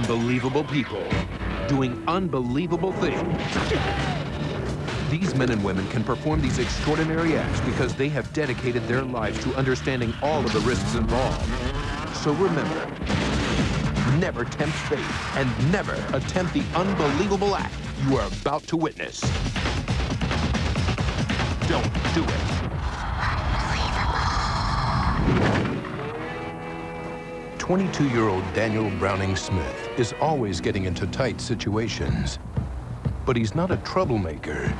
unbelievable people doing unbelievable things. These men and women can perform these extraordinary acts because they have dedicated their lives to understanding all of the risks involved. So remember, never tempt fate and never attempt the unbelievable act you are about to witness. Don't do it. 22-year-old Daniel Browning Smith is always getting into tight situations. But he's not a troublemaker.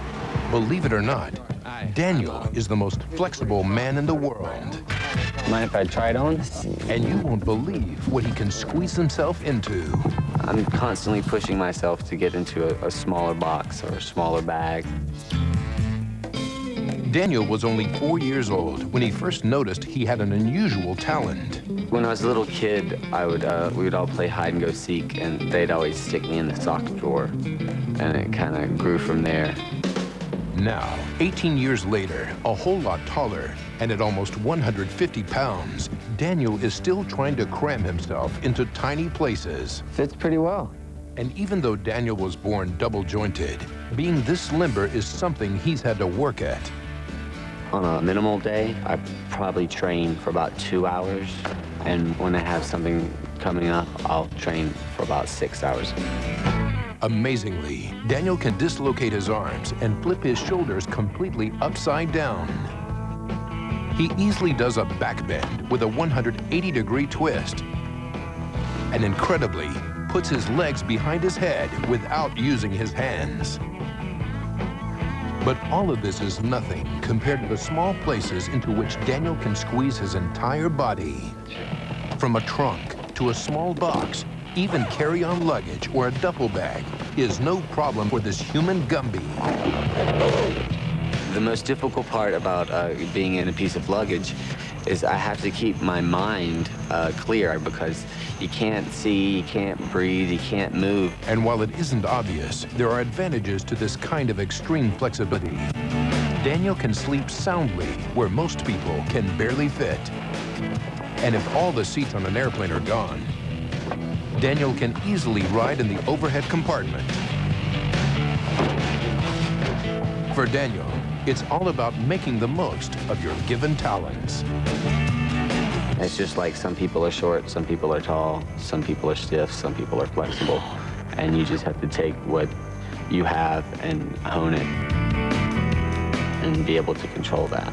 Believe it or not, Daniel is the most flexible man in the world. Mind if I try it on? And you won't believe what he can squeeze himself into. I'm constantly pushing myself to get into a smaller box or a smaller bag. Daniel was only 4 years old when he first noticed he had an unusual talent. When I was a little kid, we would all play hide and go seek, and they'd always stick me in the sock drawer, and it kind of grew from there. Now, 18 years later, a whole lot taller, and at almost 150 pounds, Daniel is still trying to cram himself into tiny places. Fits pretty well. And even though Daniel was born double-jointed, being this limber is something he's had to work at. On a minimal day, I probably train for about 2 hours. And when I have something coming up, I'll train for about 6 hours. Amazingly, Daniel can dislocate his arms and flip his shoulders completely upside down. He easily does a back bend with a 180-degree twist. And incredibly, puts his legs behind his head without using his hands. But all of this is nothing compared to the small places into which Daniel can squeeze his entire body. From a trunk to a small box, even carry-on luggage or a duffel bag is no problem for this human Gumby. The most difficult part about being in a piece of luggage is I have to keep my mind clear because you can't see, you can't breathe, you can't move. And while it isn't obvious, there are advantages to this kind of extreme flexibility. Daniel can sleep soundly where most people can barely fit. And if all the seats on an airplane are gone, Daniel can easily ride in the overhead compartment. For Daniel, it's all about making the most of your given talents. It's just like some people are short, some people are tall, some people are stiff, some people are flexible. And you just have to take what you have and hone it and be able to control that.